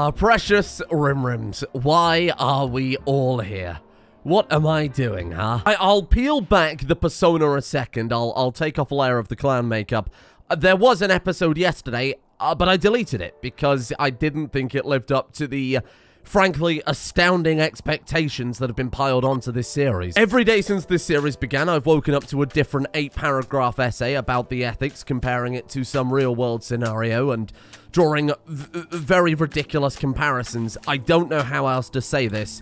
Ah, precious Rimrims, why are we all here? What am I doing, huh? I'll peel back the persona a second. I'll take off a layer of the clown makeup. There was an episode yesterday, but I deleted it because I didn't think it lived up to the, frankly, astounding expectations that have been piled onto this series. Every day since this series began, I've woken up to a different 8-paragraph essay about the ethics, comparing it to some real-world scenario, and drawing very ridiculous comparisons. I don't know how else to say this.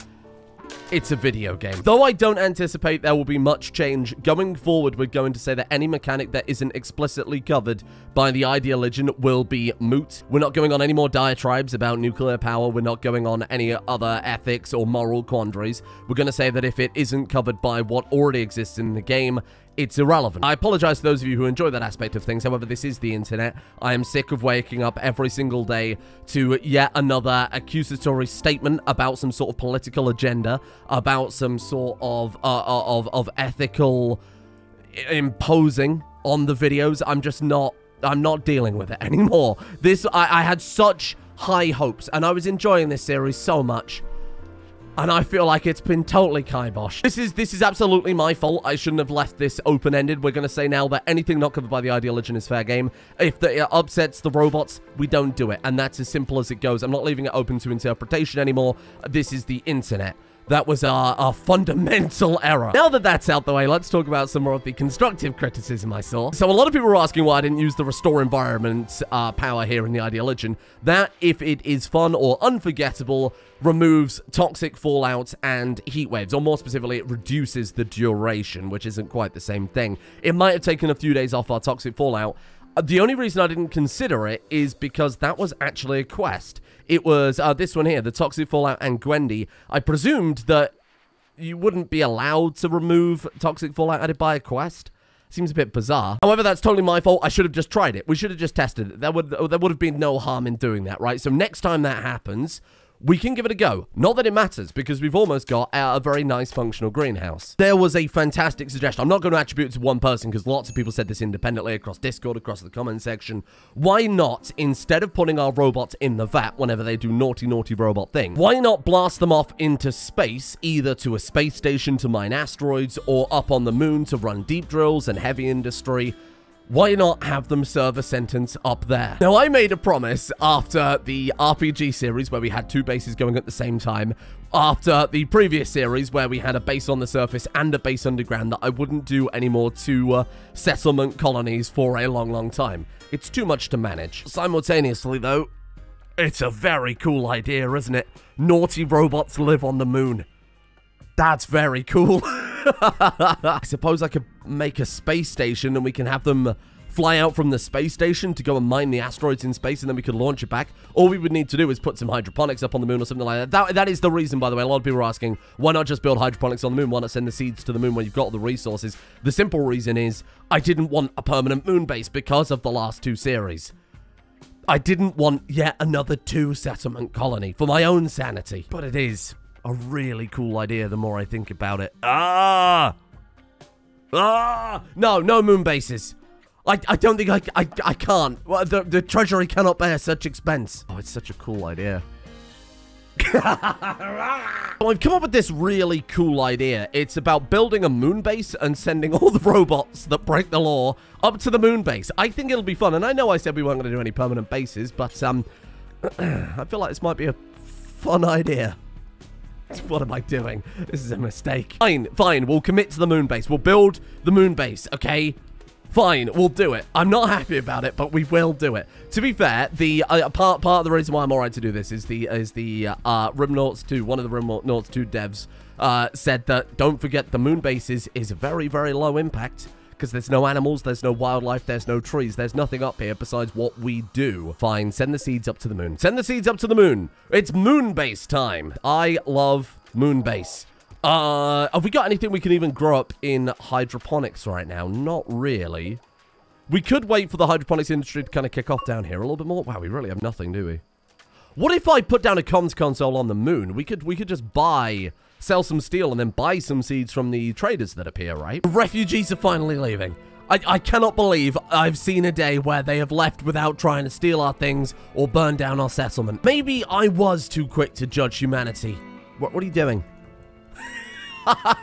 It's a video game. Though I don't anticipate there will be much change, going forward we're going to say that any mechanic that isn't explicitly covered by the ideology will be moot. We're not going on any more diatribes about nuclear power. We're not going on any other ethics or moral quandaries. We're going to say that if it isn't covered by what already exists in the game, it's irrelevant. I apologize to those of you who enjoy that aspect of things. However, this is the internet. I am sick of waking up every single day to yet another accusatory statement about some sort of political agenda, about some sort of ethical imposing on the videos. I'm not dealing with it anymore. I had such high hopes, and I was enjoying this series so much. And I feel like it's been totally kiboshed. This is absolutely my fault. I shouldn't have left this open-ended. We're going to say now that anything not covered by the ideology is fair game. If it upsets the robots, we don't do it. And that's as simple as it goes. I'm not leaving it open to interpretation anymore. This is the internet. That was our fundamental error. Now that that's out the way, let's talk about some more of the constructive criticism I saw. So a lot of people were asking why I didn't use the restore environment power here in the ideology. That, if it is fun or unforgettable, removes toxic fallout and heat waves, or more specifically, it reduces the duration, which isn't quite the same thing. It might have taken a few days off our toxic fallout. The only reason I didn't consider it is because that was actually a quest. It was this one here, the Toxic Fallout and Gwendy. I presumed that you wouldn't be allowed to remove Toxic Fallout added by a quest. Seems a bit bizarre. However, that's totally my fault. I should have just tried it. We should have just tested it. There would have been no harm in doing that, right? So next time that happens, we can give it a go. Not that it matters, because we've almost got a very nice functional greenhouse. There was a fantastic suggestion. I'm not going to attribute it to one person, because lots of people said this independently across Discord, across the comment section. Why not, instead of putting our robots in the vat whenever they do naughty, naughty robot thing, why not blast them off into space, either to a space station to mine asteroids, or up on the moon to run deep drills and heavy industry? Why not have them serve a sentence up there? Now, I made a promise after the RPG series where we had 2 bases going at the same time, after the previous series where we had a base on the surface and a base underground, that I wouldn't do any more 2 settlement colonies for a long, long time. It's too much to manage. Simultaneously, though, it's a very cool idea, isn't it? Naughty robots live on the moon. That's very cool. I suppose I could make a space station and we can have them fly out from the space station to go and mine the asteroids in space, and then we could launch it back. All we would need to do is put some hydroponics up on the moon or something like that. That is the reason, by the way. A lot of people are asking, why not just build hydroponics on the moon? Why not send the seeds to the moon when you've got all the resources? The simple reason is I didn't want a permanent moon base because of the last 2 series. I didn't want yet another 2 settlement colony for my own sanity. But it is a really cool idea the more I think about it. No moon bases. I don't think I can't. Well, the treasury cannot bear such expense. Oh, it's such a cool idea. So I've come up with this really cool idea. It's about building a moon base and sending all the robots that break the law up to the moon base. I think it'll be fun. And I know I said we weren't going to do any permanent bases, but I feel like this might be a fun idea. What am I doing? This is a mistake. Fine, we'll commit to the moon base. We'll build the moon base, okay? Fine, we'll do it. I'm not happy about it, but we will do it. To be fair, the part of the reason why I'm alright to do this is the Rimnauts 2, one of the Rimnauts 2 devs said that don't forget the moon base is very, very low impact. Because there's no animals, there's no wildlife, there's no trees, there's nothing up here besides what we do. Fine, send the seeds up to the moon. Send the seeds up to the moon. It's moon base time. I love moon base. Have we got anything we can even grow up in hydroponics right now? Not really. We could wait for the hydroponics industry to kind of kick off down here a little bit more. Wow, we really have nothing, do we? What if I put down a comms console on the moon? We could just sell some steel and then buy some seeds from the traders that appear, right? The refugees are finally leaving. I cannot believe I've seen a day where they have left without trying to steal our things or burn down our settlement. Maybe I was too quick to judge humanity. What are you doing?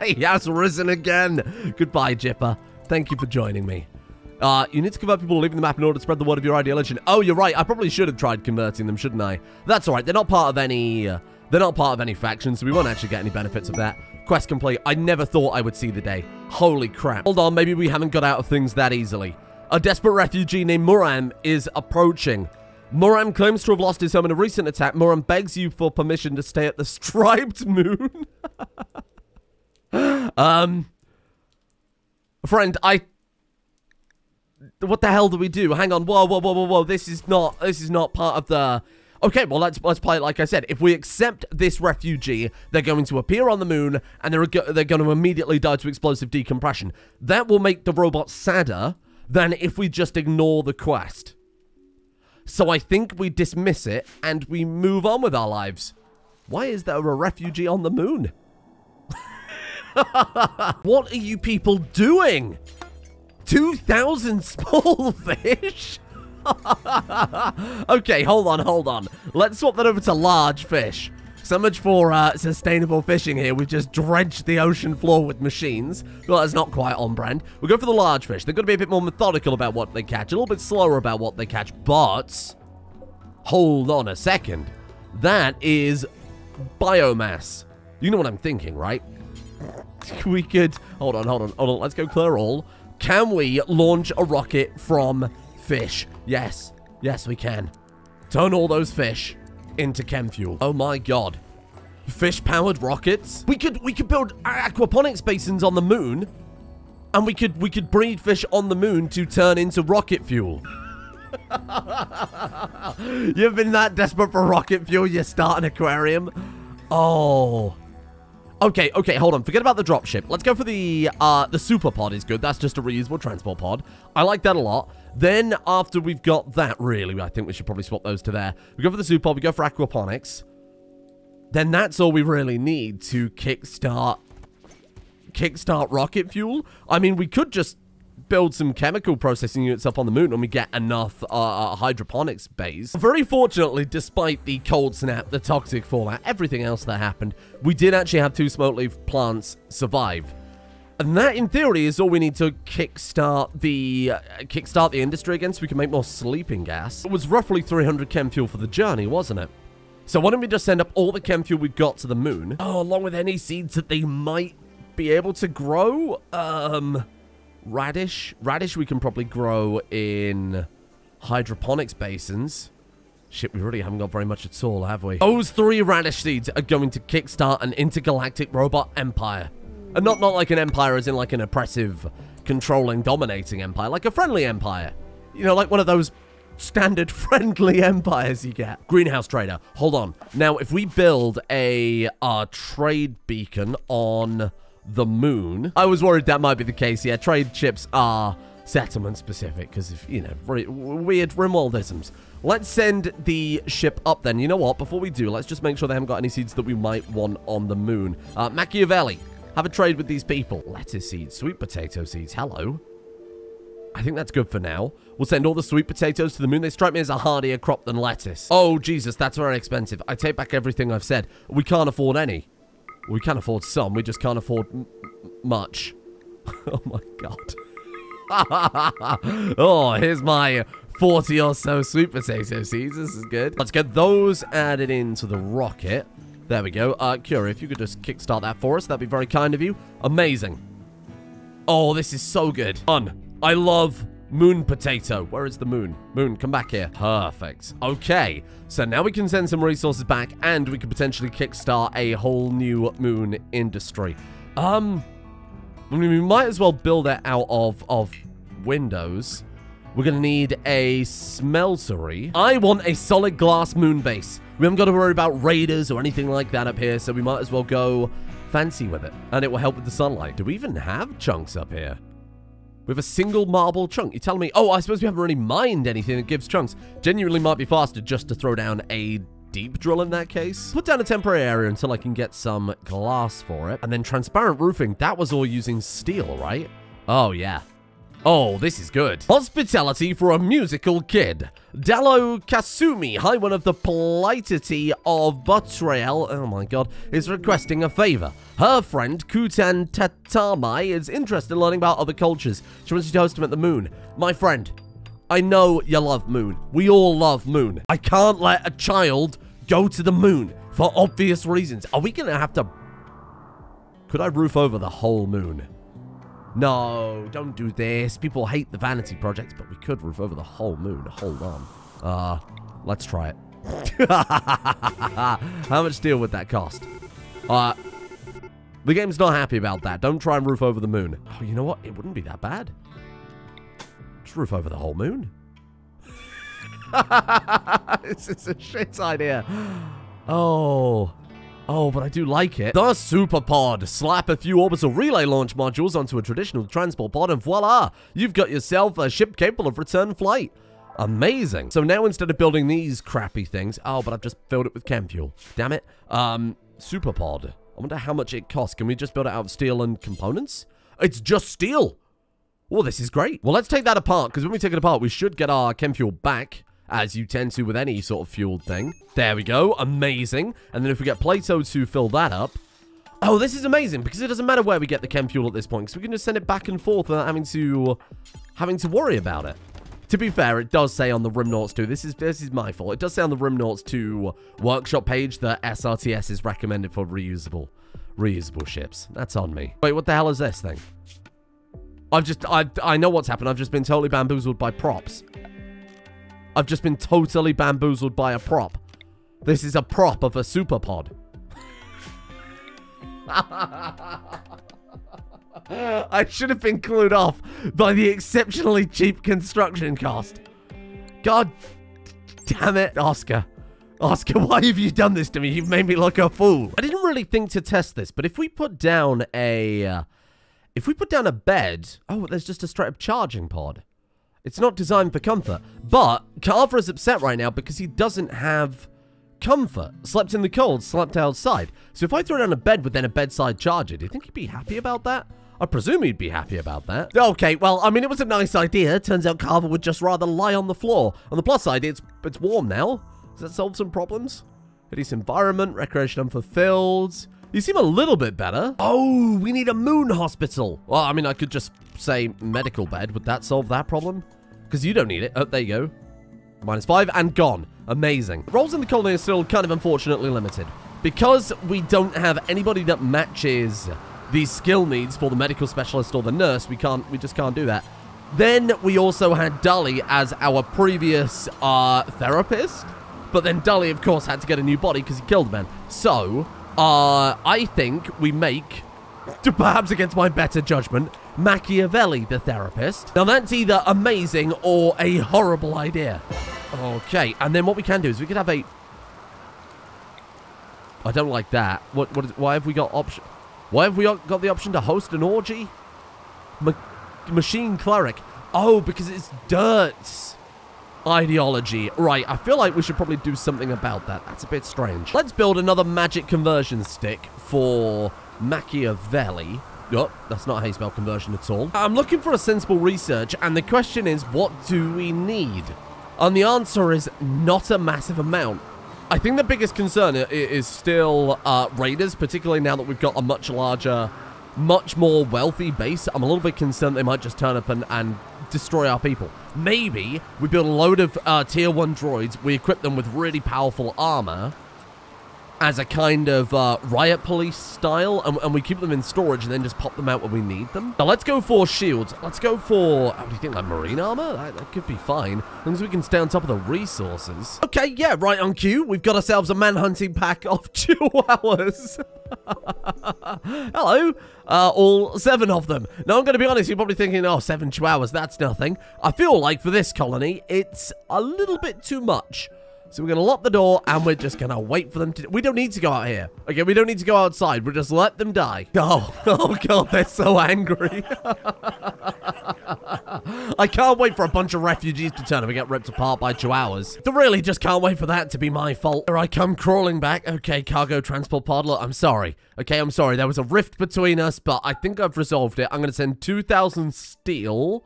He has risen again. Goodbye, Jipper. Thank you for joining me. You need to convert people leaving the map in order to spread the word of your ideology. Oh, you're right. I probably should have tried converting them, shouldn't I? That's all right. They're not part of any... they're not part of any faction, so we won't actually get any benefits of that. Quest complete. I never thought I would see the day. Holy crap. Hold on, maybe we haven't got out of things that easily. A desperate refugee named Muram is approaching. Muram claims to have lost his home in a recent attack. Muram begs you for permission to stay at the striped moon. Friend, what the hell do we do? Hang on. Whoa. This is not part of the... Okay, well, let's play it like I said. If we accept this refugee, they're going to appear on the moon, and they're going to immediately die to explosive decompression. That will make the robots sadder than if we just ignore the quest. So I think we dismiss it, and we move on with our lives. Why is there a refugee on the moon? What are you people doing? 2,000 small fish? Okay, hold on. Let's swap that over to large fish. So much for sustainable fishing here. We've just dredged the ocean floor with machines. Well, that's not quite on brand. We'll go for the large fish. They're going to be a bit more methodical about what they catch, a little bit slower about what they catch, but hold on a second. That is biomass. You know what I'm thinking, right? We could... Hold on. Let's go clear all. Can we launch a rocket from fish? Yes, we can. Turn all those fish into chem fuel. Oh my god. Fish-powered rockets? We could build aquaponics basins on the moon, and we could breed fish on the moon to turn into rocket fuel. You've been that desperate for rocket fuel, you start an aquarium? Oh. Okay, hold on. Forget about the dropship. Let's go for the super pod is good. That's just a reusable transport pod. I like that a lot. Then, after we've got that, really, I think we should probably swap those to there. We go for the super pod. We go for aquaponics. Then that's all we really need to kickstart rocket fuel. I mean, we could just build some chemical processing units up on the moon when we get enough hydroponics bays. Very fortunately, despite the cold snap, the toxic fallout, everything else that happened, we did actually have 2 smoke leaf plants survive. And that, in theory, is all we need to kickstart the industry again so we can make more sleeping gas. It was roughly 300 chem fuel for the journey, wasn't it? So why don't we just send up all the chem fuel we've got to the moon? Oh, along with any seeds that they might be able to grow? Radish we can probably grow in hydroponics basins. Shit, we really haven't got very much at all, have we? Those 3 radish seeds are going to kickstart an intergalactic robot empire. And not like an empire as in like an oppressive, controlling, dominating empire. Like a friendly empire. You know, like one of those standard friendly empires you get. Greenhouse trader. Hold on. Now, if we build a trade beacon on the moon... I was worried that might be the case. Yeah, trade ships are settlement specific because of, you know, weird Rimworldisms. Let's send the ship up then. You know what? Before we do, let's just make sure they haven't got any seeds that we might want on the moon. Machiavelli. Have a trade with these people. Lettuce seeds, sweet potato seeds. Hello. I think that's good for now. We'll send all the sweet potatoes to the moon. They strike me as a hardier crop than lettuce. Oh, Jesus, that's very expensive. I take back everything I've said. We can't afford any. We can afford some. We just can't afford much. Oh, my God. Oh, here's my 40 or so sweet potato seeds. This is good. Let's get those added into the rocket. There we go. Curie, if you could just kickstart that for us, that'd be very kind of you. Amazing. Oh, this is so good. I love moon potato. Where is the moon? Moon, come back here. Perfect. Okay. So now we can send some resources back, and we can potentially kickstart a whole new moon industry. I mean, we might as well build it out of windows. We're going to need a smeltery. I want a solid glass moon base. We haven't got to worry about raiders or anything like that up here, so we might as well go fancy with it. And it will help with the sunlight. Do we even have chunks up here? We have a single marble chunk. You're telling me... Oh, I suppose we haven't really mined anything that gives chunks. Genuinely might be faster just to throw down a deep drill in that case. Put down a temporary area until I can get some glass for it. And then transparent roofing. That was all using steel, right? Oh, yeah. Oh, this is good. Hospitality for a musical kid. Dallo Kasumi, High One of the Politity of Betrayal, oh my god, is requesting a favor. Her friend, Kutan Tatamai, is interested in learning about other cultures. She wants you to host him at the moon. My friend, I know you love moon. We all love moon. I can't let a child go to the moon for obvious reasons. Are we gonna have to... Could I roof over the whole moon? No, don't do this. People hate the vanity projects, but we could roof over the whole moon. Hold on. Let's try it. How much steel would that cost? The game's not happy about that. Don't try and roof over the moon. Oh, you know what? It wouldn't be that bad. Just roof over the whole moon. This is a shit idea. Oh, but I do like it. The Super Pod. Slap a few orbital relay launch modules onto a traditional transport pod and voila, you've got yourself a ship capable of return flight. Amazing. So now instead of building these crappy things, oh, but I've just filled it with chem fuel. Damn it. Super Pod. I wonder how much it costs. Can we just build it out of steel and components? It's just steel. Well, this is great. Well, let's take that apart, because when we take it apart, we should get our chem fuel back, as you tend to with any sort of fueled thing. There we go. Amazing. And then if we get Plato to fill that up. Oh, this is amazing, because it doesn't matter where we get the chem fuel at this point, because we can just send it back and forth without having to worry about it. To be fair, it does say on the Rimworld 2, this is my fault. It does say on the Rimworld 2 workshop page that SRTS is recommended for reusable ships. That's on me. Wait, what the hell is this thing? I know what's happened. I've just been totally bamboozled by props. I've just been totally bamboozled by a prop. This is a prop of a super pod. I should have been clued off by the exceptionally cheap construction cost. God damn it, Oscar. Oscar, why have you done this to me? You've made me look a fool. I didn't really think to test this, but if we put down a... bed... Oh, there's just a straight up charging pod. It's not designed for comfort. But Carver is upset right now because he doesn't have comfort. Slept in the cold, slept outside. So if I throw down a bed with then a bedside charger, do you think he'd be happy about that? I presume he'd be happy about that. Okay, well, I mean, it was a nice idea. Turns out Carver would just rather lie on the floor. On the plus side, it's warm now. Does that solve some problems? Hideous environment, recreation unfulfilled. You seem a little bit better. Oh, we need a moon hospital. Well, I mean, I could just say medical bed. Would that solve that problem? Because you don't need it. Oh, there you go. -5 and gone. Amazing. Roles in the colony are still kind of unfortunately limited. Because we don't have anybody that matches these skill needs for the medical specialist or the nurse, we just can't do that. Then we also had Dully as our previous therapist. But then Dully, of course, had to get a new body because he killed the man. So... I think we make, perhaps against my better judgment, Machiavelli the therapist. Now, that's either amazing or a horrible idea. Okay, and then what we can do is we could have a... I don't like that. Why have we got option... Why have we got the option to host an orgy? Machine cleric. Oh, because it's Dirt's ideology. Right, I feel like we should probably do something about that. That's a bit strange. Let's build another magic conversion stick for Machiavelli. Oh, that's not how you spell conversion at all. I'm looking for a sensible research, and the question is, what do we need? And the answer is not a massive amount. I think the biggest concern is still raiders, particularly now that we've got a much larger, much more wealthy base. I'm a little bit concerned they might just turn up and destroy our people. Maybe we build a load of tier 1 droids, we equip them with really powerful armor as a kind of riot police style, and we keep them in storage and then just pop them out when we need them. Now let's go for shields. Let's go for, what do you think, like marine armor? That could be fine, as long as we can stay on top of the resources. Okay, yeah, right on cue. We've got ourselves a manhunting pack of chihuahuas. Hello. All 7 of them. Now, I'm going to be honest, you're probably thinking, oh, 7 chihuahuas, that's nothing. I feel like for this colony, it's a little bit too much. So we're going to lock the door, and we're just going to wait for them to... We don't need to go out here. Okay, we don't need to go outside. We'll just let them die. Oh God, they're so angry. I can't wait for a bunch of refugees to turn up and get ripped apart by chihuahuas. I really just can't wait for that to be my fault. Here I come crawling back. Okay, cargo transport pod. Look, I'm sorry. Okay, I'm sorry. There was a rift between us, but I think I've resolved it. I'm going to send 2,000 steel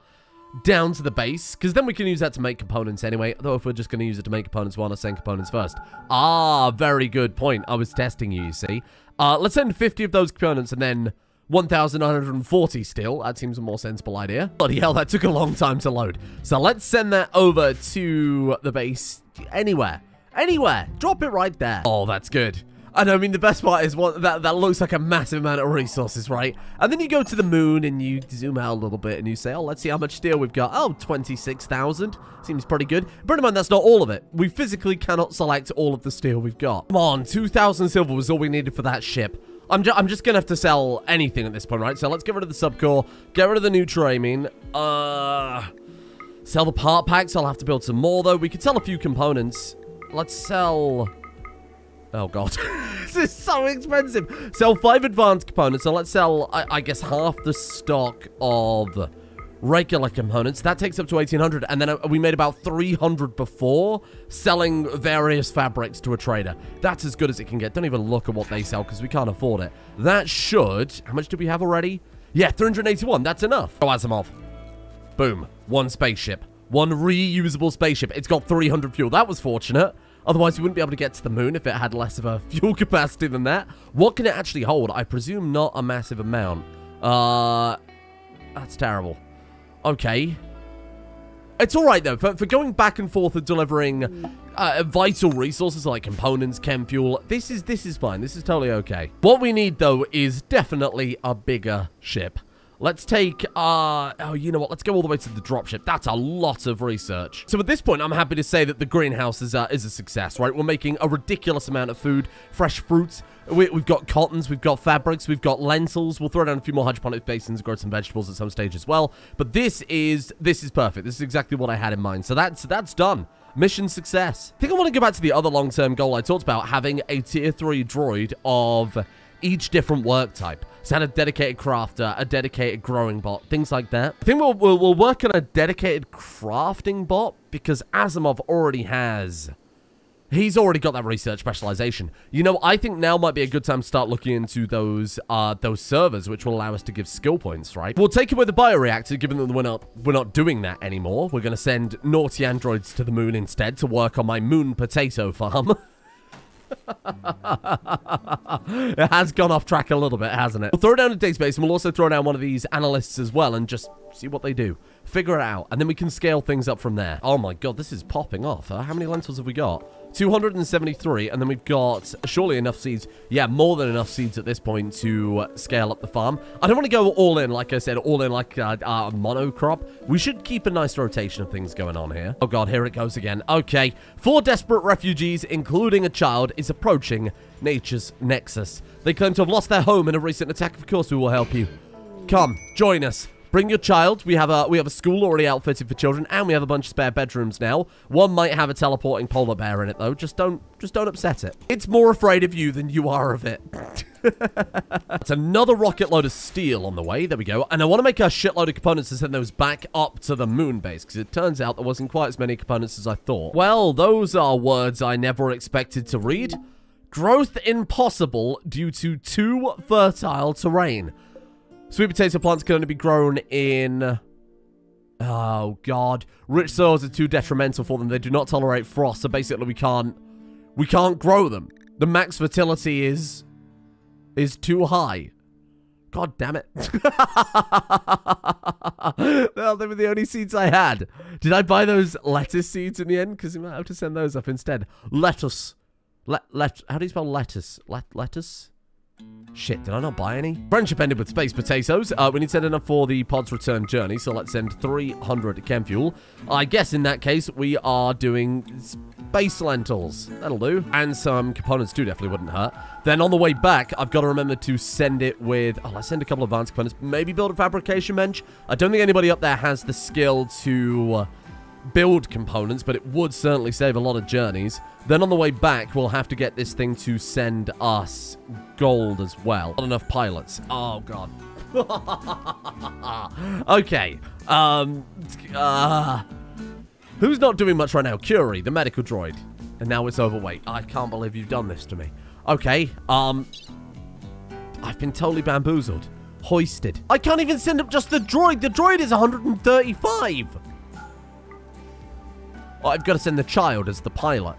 down to the base, because then we can use that to make components anyway, though if we're just going to use it to make components, why not send components first? Ah, very good point. I was testing you, you see. Let's send 50 of those components and then 1,940 still. That seems a more sensible idea. Bloody hell, that took a long time to load. So let's send that over to the base. Anywhere. Anywhere. Drop it right there. Oh, that's good. And I mean, the best part is that looks like a massive amount of resources, right? And then you go to the moon and you zoom out a little bit and you say, oh, let's see how much steel we've got. Oh, 26,000. Seems pretty good. Bear in mind, that's not all of it. We physically cannot select all of the steel we've got. Come on, 2,000 silver was all we needed for that ship. I'm just going to have to sell anything at this point, right? So let's get rid of the subcore, get rid of the neutramine, sell the part packs. I'll have to build some more, though. We could sell a few components. Let's sell... Oh, God. This is so expensive. Sell 5 advanced components. So let's sell, I guess, half the stock of regular components. That takes up to 1,800. And then we made about 300 before selling various fabrics to a trader. That's as good as it can get. Don't even look at what they sell because we can't afford it. That should... How much do we have already? Yeah, 381. That's enough. Oh, Asimov. Boom. 1 spaceship. 1 reusable spaceship. It's got 300 fuel. That was fortunate. Otherwise, we wouldn't be able to get to the moon if it had less of a fuel capacity than that. What can it actually hold? I presume not a massive amount. That's terrible. Okay. It's all right, though. For going back and forth and delivering vital resources like components, chem fuel, this is fine. This is totally okay. What we need, though, is definitely a bigger ship. Let's take, oh, you know what? Let's go all the way to the dropship. That's a lot of research. So at this point, I'm happy to say that the greenhouse is a success, right? We're making a ridiculous amount of food, fresh fruits. We've got cottons, we've got fabrics, we've got lentils. We'll throw down a few more hydroponic basins, grow some vegetables at some stage as well. But this is perfect. This is exactly what I had in mind. So that's done. Mission success. I think I want to go back to the other long-term goal I talked about, having a tier 3 droid of each different work type. So had a dedicated crafter, a dedicated growing bot, things like that. I think we'll work on a dedicated crafting bot because Asimov already has... He's already got that research specialization. You know, I think now might be a good time to start looking into those servers, which will allow us to give skill points, right? We'll take away the bioreactor, given that we're not doing that anymore. We're going to send naughty androids to the moon instead to work on my moon potato farm. It has gone off track a little bit, hasn't it? We'll throw down a database, and we'll also throw down one of these analysts as well and just see what they do. Figure it out, and then we can scale things up from there. Oh my god, this is popping off. How many lentils have we got? 273, and then we've got surely enough seeds. Yeah, more than enough seeds at this point to scale up the farm. I don't want to go all in, like I said, all in like a monocrop. We should keep a nice rotation of things going on here. Oh god, here it goes again. Okay, 4 desperate refugees, including a child, is approaching nature's nexus. They claim to have lost their home in a recent attack. Of course, we will help you. Come, join us. Bring your child. We have a school already outfitted for children, and we have a bunch of spare bedrooms now. One might have a teleporting polar bear in it, though. Just don't upset it. It's more afraid of you than you are of it. That's another rocket load of steel on the way. There we go. And I want to make a shitload of components to send those back up to the moon base, because it turns out there wasn't quite as many components as I thought. Well, those are words I never expected to read. Growth impossible due to too fertile terrain. Sweet potato plants can only be grown in... Oh, God. Rich soils are too detrimental for them. They do not tolerate frost, so basically we can't grow them. The max fertility is too high. God damn it. Well, they were the only seeds I had. Did I buy those lettuce seeds in the end? Because you might have to send those up instead. Lettuce. How do you spell lettuce? Lettuce? Shit, did I not buy any? Friendship ended with space potatoes. We need to send enough for the pod's return journey, so let's send 300 chem fuel. I guess in that case, we are doing space lentils. That'll do. And some components too, definitely wouldn't hurt. Then on the way back, I've got to remember to send it with... Oh, let's send a couple of advanced components. Maybe build a fabrication bench. I don't think anybody up there has the skill to... build components, but it would certainly save a lot of journeys. Then on the way back, we'll have to get this thing to send us gold as well. Not enough pilots. Oh, God. Okay. Who's not doing much right now? Curie, the medical droid. And now it's overweight. I can't believe you've done this to me. Okay. I've been totally bamboozled. Hoisted. I can't even send up just the droid. The droid is 135. Oh, I've got to send the child as the pilot.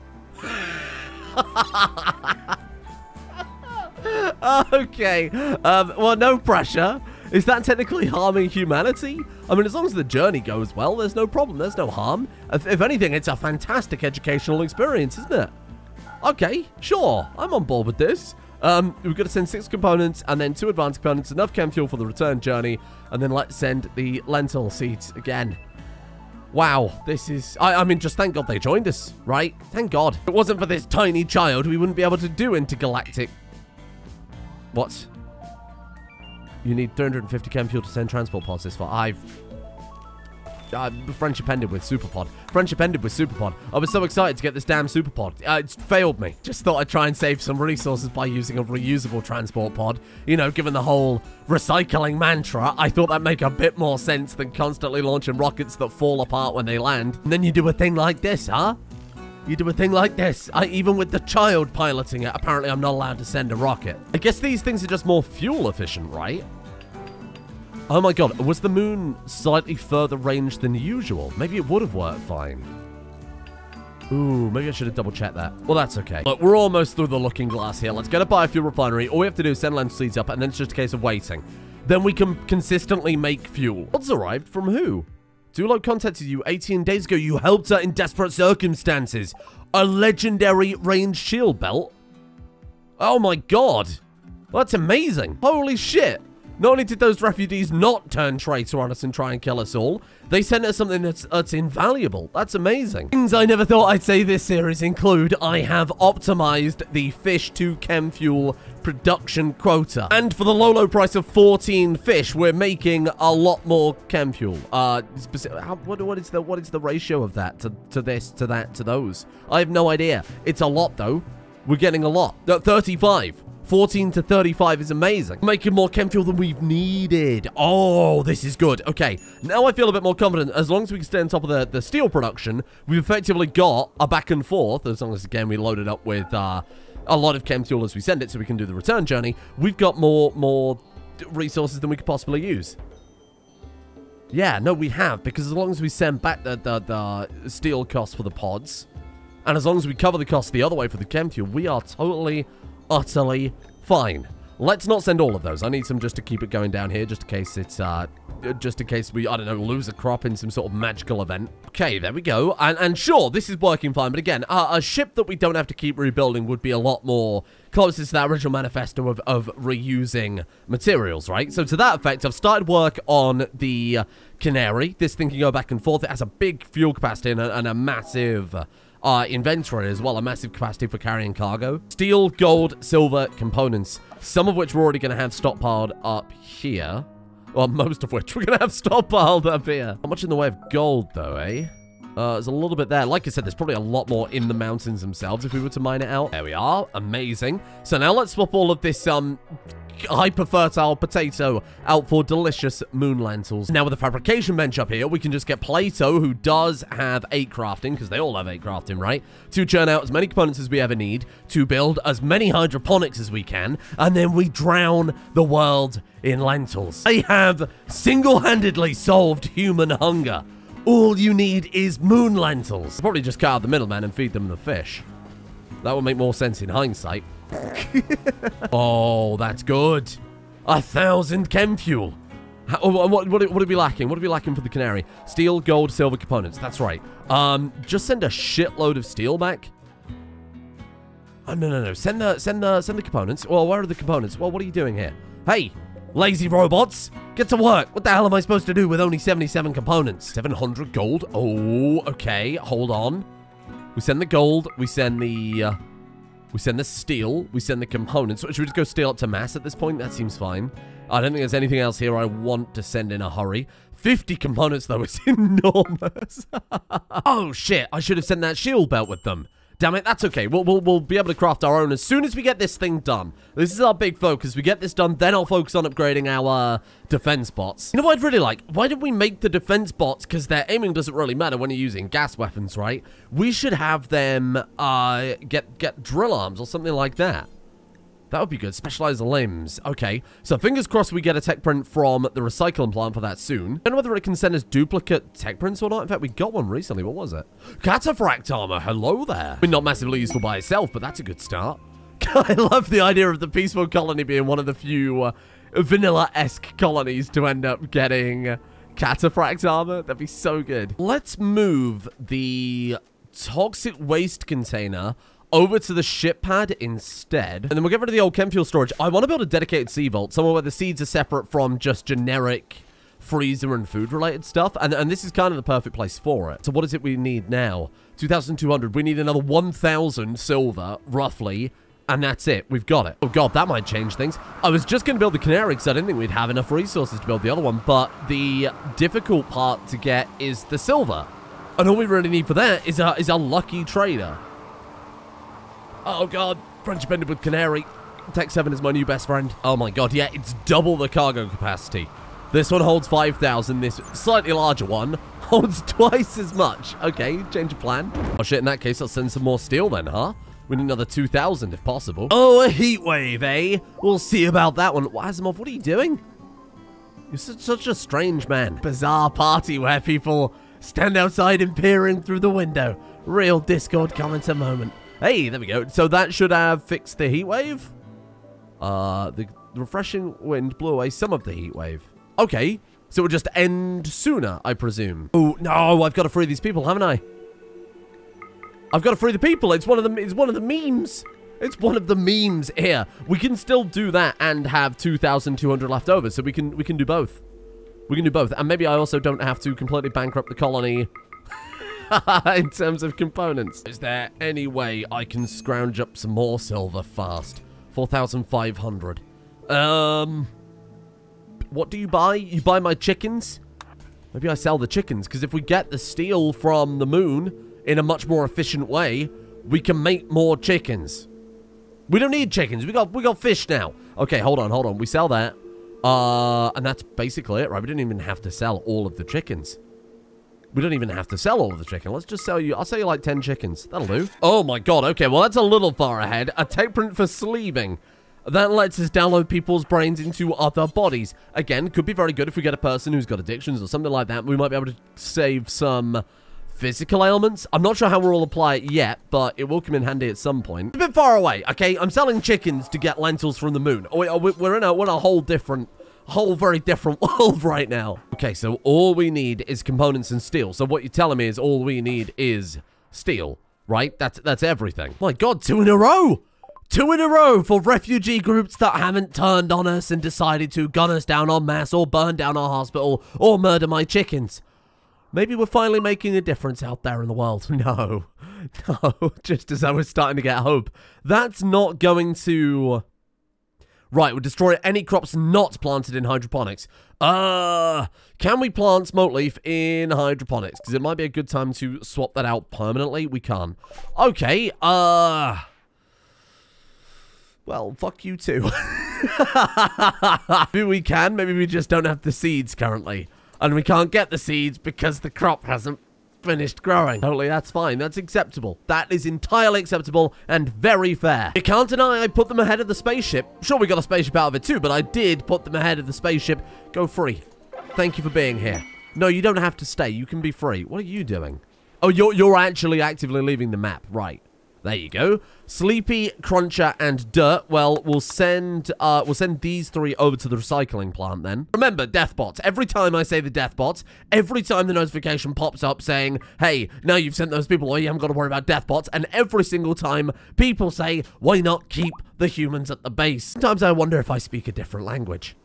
Okay. Well, no pressure. Is that technically harming humanity? I mean, as long as the journey goes well, there's no problem. There's no harm. If anything, it's a fantastic educational experience, isn't it? Okay, sure. I'm on board with this. We've got to send 6 components and then 2 advanced components, enough chem fuel for the return journey, and then let's send the lentil seeds again. Wow, this is... I mean, just thank God they joined us, right? Thank God. If it wasn't for this tiny child, we wouldn't be able to do intergalactic... What? You need 350 chem fuel to send transport pods this far. Friendship ended with Superpod. Friendship ended with Superpod. I was so excited to get this damn Superpod. It's failed me. Just thought I'd try and save some resources by using a reusable transport pod. You know, given the whole recycling mantra, I thought that'd make a bit more sense than constantly launching rockets that fall apart when they land. And then you do a thing like this, huh? You do a thing like this. Even with the child piloting it, apparently I'm not allowed to send a rocket. I guess these things are just more fuel efficient, right? Oh my god, was the moon slightly further range than usual? Maybe it would have worked fine. Ooh, maybe I should have double-checked that. Well, that's okay. Look, we're almost through the looking glass here. Let's get a biofuel refinery. All we have to do is send lentil seeds up, and then it's just a case of waiting. Then we can consistently make fuel. What's arrived from who? Dulo contacted you 18 days ago. You helped her in desperate circumstances. A legendary ranged shield belt? Oh my god. That's amazing. Holy shit. Not only did those refugees not turn traitor on us and try and kill us all, they sent us something that's invaluable. That's amazing. Things I never thought I'd say this series include, I have optimized the fish to chem fuel production quota. And for the low price of 14 fish, we're making a lot more chem fuel. What is the ratio of that to this, to that, to those? I have no idea. It's a lot though. We're getting a lot. 35. 14 to 35 is amazing. Making more chem fuel than we've needed. Oh, this is good. Okay, now I feel a bit more confident. As long as we can stay on top of the steel production, we've effectively got a back and forth. As long as, again, we load it up with a lot of chem fuel as we send it so we can do the return journey. We've got more resources than we could possibly use. Yeah, no, we have. Because as long as we send back the steel cost for the pods, and as long as we cover the cost the other way for the chem fuel, we are totally... utterly fine. Let's not send all of those. I need some just to keep it going down here, just in case it's, just in case we, I don't know, lose a crop in some sort of magical event. Okay, there we go. And sure, this is working fine, but again, a ship that we don't have to keep rebuilding would be a lot more closest to that original manifesto of reusing materials, right? So to that effect, I've started work on the Canary. This thing can go back and forth. It has a big fuel capacity and a massive... inventory as well, a massive capacity for carrying cargo. Steel, gold, silver components, some of which we're already going to have stockpiled up here. Well, most of which we're going to have stockpiled up here. Not much in the way of gold, though, eh? There's a little bit there. Like I said, there's probably a lot more in the mountains themselves if we were to mine it out. There we are. Amazing. So now let's swap all of this, hyper-fertile potato out for delicious moon lentils. Now with the fabrication bench up here, we can just get Plato, who does have 8 crafting, because they all have 8 crafting, right? To churn out as many components as we ever need, to build as many hydroponics as we can, and then we drown the world in lentils. They have single-handedly solved human hunger. All you need is moon lentils. Probably just cut out the middleman and feed them the fish. That would make more sense in hindsight. Oh, that's good. 1,000 chem fuel. What are we lacking? What are we lacking for the Canary? Steel, gold, silver components. That's right. Just send a shitload of steel back. Oh, no. Send the components. Well, where are the components? Well, what are you doing here? Hey, lazy robots, get to work. What the hell am I supposed to do with only 77 components? 700 gold. Oh, okay. Hold on. We send the gold. We send the steel. We send the components. Should we just go steel up to mass at this point? That seems fine. I don't think there's anything else here I want to send in a hurry. 50 components, though, is enormous. Oh, shit. I should have sent that shield belt with them. Damn it, that's okay. We'll be able to craft our own as soon as we get this thing done. This is our big focus. We get this done, then I'll focus on upgrading our defense bots. You know what I'd really like? Why did we make the defense bots? Because their aiming doesn't really matter when you're using gas weapons, right? We should have them get drill arms or something like that. That would be good. Specialized limbs. Okay. So fingers crossed we get a tech print from the recycling plant for that soon. I don't know whether it can send us duplicate tech prints or not. In fact, we got one recently. What was it? Cataphract armor. Hello there. I mean, not massively useful by itself, but that's a good start. I love the idea of the peaceful colony being one of the few vanilla-esque colonies to end up getting cataphract armor. That'd be so good. Let's move the toxic waste container over to the ship pad instead. And then we'll get rid of the old chem fuel storage. I want to build a dedicated sea vault, somewhere where the seeds are separate from just generic freezer and food related stuff. And this is kind of the perfect place for it. So what is it we need now? 2,200. We need another 1,000 silver, roughly. And that's it. We've got it. Oh, God, that might change things. I was just going to build the canary because I didn't think we'd have enough resources to build the other one. But the difficult part to get is the silver. And all we really need for that is a lucky trader. Oh, God. Friendship ended with canary. Tech 7 is my new best friend. Oh, my God. Yeah, it's double the cargo capacity. This one holds 5,000. This slightly larger one holds twice as much. Okay, change of plan. Oh, shit. In that case, let's send some more steel then, huh? We need another 2,000 if possible. Oh, a heat wave, eh? We'll see about that one. Asimov, what are you doing? You're such a strange man. Bizarre party where people stand outside and peering through the window. Real Discord commenter moment. Hey, there we go. So that should have fixed the heat wave. The refreshing wind blew away some of the heat wave. Okay, so it will just end sooner, I presume. Oh, no, I've got to free these people, haven't I? I've got to free the people. It's one of the memes. It's one of the memes here. We can still do that and have 2,200 left over, so we can do both. We can do both. And maybe I also don't have to completely bankrupt the colony in terms of components. Is there any way I can scrounge up some more silver fast? 4,500. What do you buy? You buy my chickens? Maybe I sell the chickens, because if we get the steel from the moon in a much more efficient way, we can make more chickens. We don't need chickens. We got fish now. Okay, hold on. We sell that. And that's basically it, right? We don't even have to sell all of the chickens. We don't even have to sell all of the chicken. Let's just sell you... I'll sell you like 10 chickens. That'll do. Oh my God. Okay, well, that's a little far ahead. A tech print for sleeving. That lets us download people's brains into other bodies. Again, could be very good if we get a person who's got addictions or something like that. We might be able to save some physical ailments. I'm not sure how we'll apply it yet, but it will come in handy at some point. It's a bit far away, okay? I'm selling chickens to get lentils from the moon. We're in a whole very different world right now. Okay, so all we need is components and steel. So what you're telling me is all we need is steel, right? That's everything. My God, 2 in a row! 2 in a row for refugee groups that haven't turned on us and decided to gun us down en masse or burn down our hospital or murder my chickens. Maybe we're finally making a difference out there in the world. No, just as I was starting to get hope. That's not going to... Right, we'll destroy any crops not planted in hydroponics. Can we plant smoke leaf in hydroponics? Because it might be a good time to swap that out permanently. We can't. Okay, well, fuck you too. Maybe we can, maybe we just don't have the seeds currently. And we can't get the seeds because the crop hasn't finished growing. Totally, that's fine. That's acceptable. That is entirely acceptable and very fair. You can't deny I put them ahead of the spaceship. Sure, we got a spaceship out of it too, but I did put them ahead of the spaceship. Go free. Thank you for being here. No, you don't have to stay. You can be free. What are you doing? Oh, you're actually actively leaving the map. Right. There you go. Sleepy, Cruncher, and Dirt. Well, we'll send these 3 over to the recycling plant then. Remember, deathbots. Every time I say the deathbots, every time the notification pops up saying, hey, now you've sent those people away, you haven't got to worry about deathbots. And every single time, people say, why not keep the humans at the base? Sometimes I wonder if I speak a different language.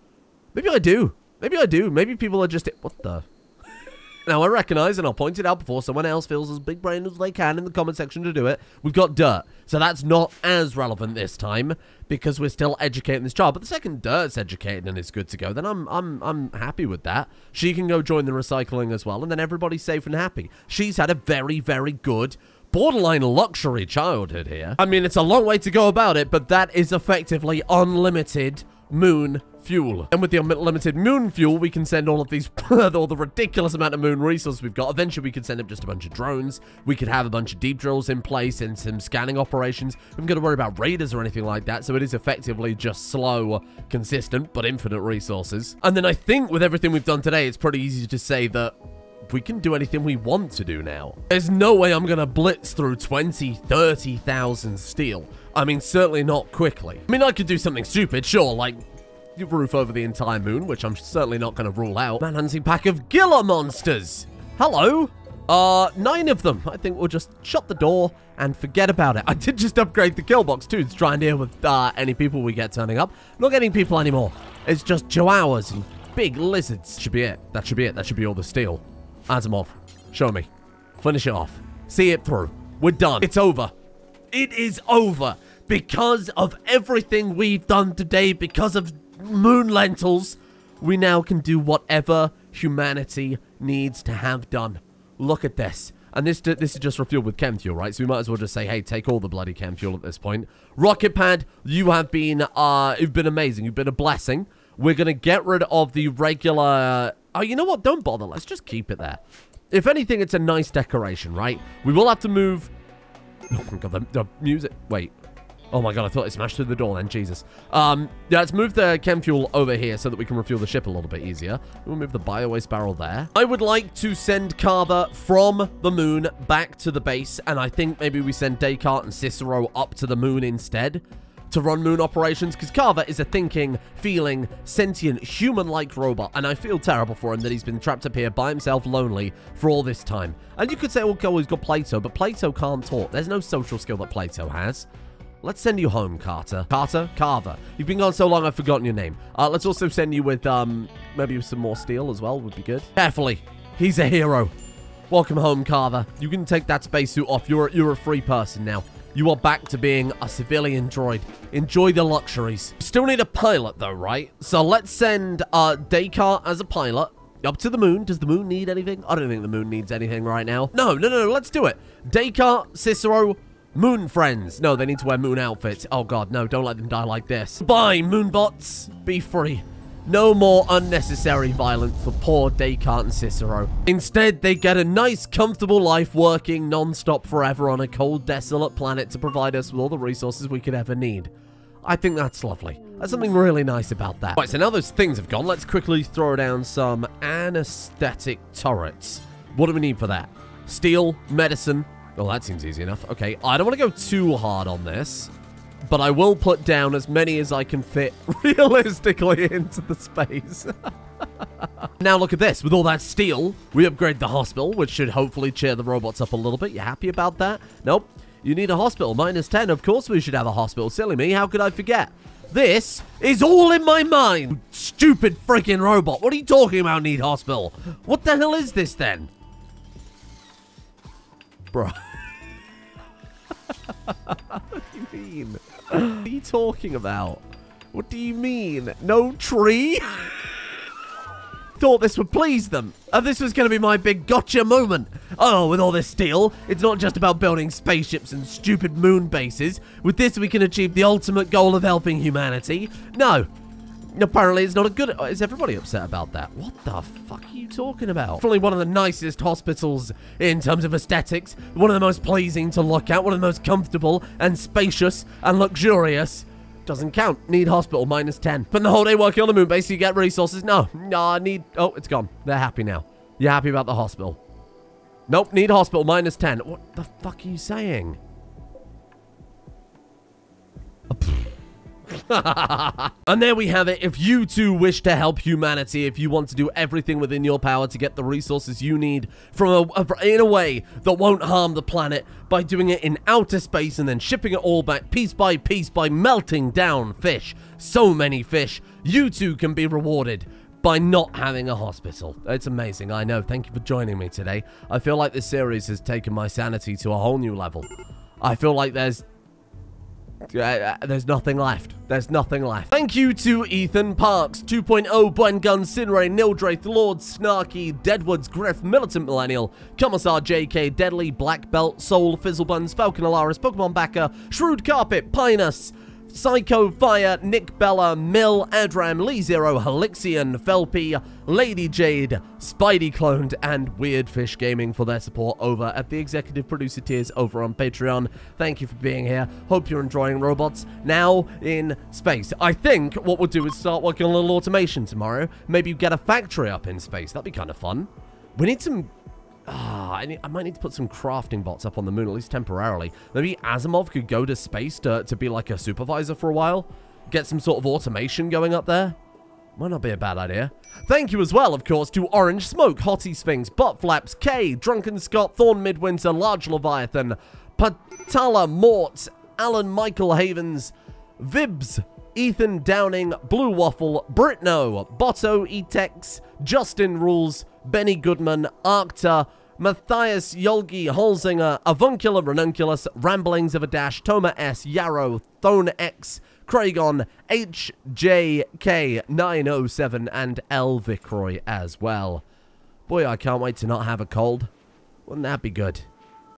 Maybe I do. Maybe I do. Maybe people are just... What the... Now, I recognize, and I'll point it out before someone else feels as big-brained as they can in the comment section to do it, we've got Dirt. So that's not as relevant this time, because we're still educating this child. But the second Dirt's educated and is good to go, then I'm happy with that. She can go join the recycling as well, and then everybody's safe and happy. She's had a very, very good, borderline luxury childhood here. I mean, it's a long way to go about it, but that is effectively unlimited moon fuel. And with the unlimited moon fuel, we can send all of these, all the ridiculous amount of moon resources we've got. Eventually, we could send up just a bunch of drones. We could have a bunch of deep drills in place and some scanning operations. We haven't got to worry about raiders or anything like that, so it is effectively just slow, consistent, but infinite resources. And then I think with everything we've done today, it's pretty easy to say that we can do anything we want to do now. There's no way I'm going to blitz through 20, 30,000 steel. I mean, certainly not quickly. I mean, I could do something stupid, sure, like you roof over the entire moon, which I'm certainly not going to rule out. Man-hunting pack of Gila monsters. Hello? 9 of them. I think we'll just shut the door and forget about it. I did just upgrade the kill box too to try and deal with any people we get turning up. Not getting people anymore. It's just chihuahuas and big lizards. Should be it. That should be it. That should be all the steel. Asimov, show me. Finish it off. See it through. We're done. It's over. It is over. Because of everything we've done today, because of moon lentils, we now can do whatever humanity needs to have done. Look at this. And this is just refueled with chem fuel, right? So we might as well just say, hey, take all the bloody chem fuel at this point. Rocket Pad, you have been, you've been amazing. You've been a blessing. We're going to get rid of the regular... Oh, you know what? Don't bother. Let's just keep it there. If anything, it's a nice decoration, right? We will have to move... Oh, my God, the music... Wait. Oh, my God, I thought it smashed through the door then. Jesus. Yeah, let's move the chem fuel over here so that we can refuel the ship a little bit easier. We'll move the bio-waste barrel there. I would like to send Carver from the moon back to the base, and I think maybe we send Descartes and Cicero up to the moon instead to run moon operations, because Carver is a thinking, feeling, sentient, human-like robot, and I feel terrible for him that he's been trapped up here by himself, lonely, for all this time. And you could say, okay, well, he's got Plato, but Plato can't talk. There's no social skill that Plato has. Let's send you home, Carter. Carver. You've been gone so long, I've forgotten your name. Let's also send you with, maybe some more steel as well, would be good. Carefully. He's a hero. Welcome home, Carver. You can take that spacesuit off. You're a free person now. You are back to being a civilian droid. Enjoy the luxuries. Still need a pilot, though, right? So let's send Descartes as a pilot up to the moon. Does the moon need anything? I don't think the moon needs anything right now. No. Let's do it. Descartes, Cicero, moon friends. No, they need to wear moon outfits. Oh, God, no. Don't let them die like this. Bye, moonbots. Be free. No more unnecessary violence for poor Descartes and Cicero. Instead, they get a nice, comfortable life working non-stop forever on a cold, desolate planet to provide us with all the resources we could ever need. I think that's lovely. There's something really nice about that. Right, so now those things have gone, let's quickly throw down some anesthetic turrets. What do we need for that? Steel, medicine. Well, that seems easy enough. Okay, I don't want to go too hard on this, but I will put down as many as I can fit realistically into the space. Now look at this. With all that steel, we upgrade the hospital, which should hopefully cheer the robots up a little bit. You happy about that? Nope. You need a hospital. -10. Of course we should have a hospital. Silly me. How could I forget? This is all in my mind. You stupid freaking robot. What are you talking about, need hospital? What the hell is this then? Bro. What do you mean? What are you talking about? What do you mean? No tree? Thought this would please them. And this was going to be my big gotcha moment. Oh, with all this steel, it's not just about building spaceships and stupid moon bases. With this, we can achieve the ultimate goal of helping humanity. No. Apparently, it's not a good... Is everybody upset about that? What the fuck are you talking about? Definitely one of the nicest hospitals in terms of aesthetics. One of the most pleasing to look at. One of the most comfortable and spacious and luxurious. Doesn't count. Need hospital, -10. Spend the whole day working on the moon base so you get resources. No, I need... Oh, it's gone. They're happy now. You're happy about the hospital. Nope, need hospital, -10. What the fuck are you saying? And there we have it. If you too wish to help humanity, if you want to do everything within your power to get the resources you need from in a way that won't harm the planet, by doing it in outer space and then shipping it all back piece by melting down fish, so many fish, you too can be rewarded by not having a hospital. It's amazing, I know. Thank you for joining me today. I feel like this series has taken my sanity to a whole new level. I feel like there's nothing left. There's nothing left. Thank you to Ethan, Parks, 2.0, Buen Gun, Sinray, Nildrath, Lord, Snarky, Deadwoods, Griff, Militant Millennial, Commissar JK, Deadly, Black Belt, Soul, Fizzlebuns, Falcon Alaris, Pokemon Backer, Shrewd Carpet, Pinus, Psycho, Fire, Nick Bella, Mill, Adram, Lee Zero, Helixian, Felpy, Lady Jade, Spidey Cloned, and Weird Fish Gaming for their support over at the executive producer tiers over on Patreon. Thank you for being here. Hope you're enjoying robots now in space. I think what we'll do is start working on a little automation tomorrow. Maybe get a factory up in space. That'd be kind of fun. We need some... I might need to put some crafting bots up on the moon, at least temporarily. Maybe Asimov could go to space to be like a supervisor for a while. Get some sort of automation going up there. Might not be a bad idea. Thank you as well, of course, to Orange Smoke, Hottie Sphinx, Butt Flaps, K, Drunken Scott, Thorn Midwinter, Large Leviathan, Patala Mort, Alan Michael Havens, Vibs, Ethan Downing, Blue Waffle, Britno, Botto, Etex, Justin Rules, Benny Goodman, Arcta, Matthias Yolgi, Holzinger, Avuncular Ranunculus, Ramblings of a Dash, Toma S, Yarrow, Thone X, Craigon, HJK907, and L. Vicroy as well. Boy, I can't wait to not have a cold. Wouldn't that be good?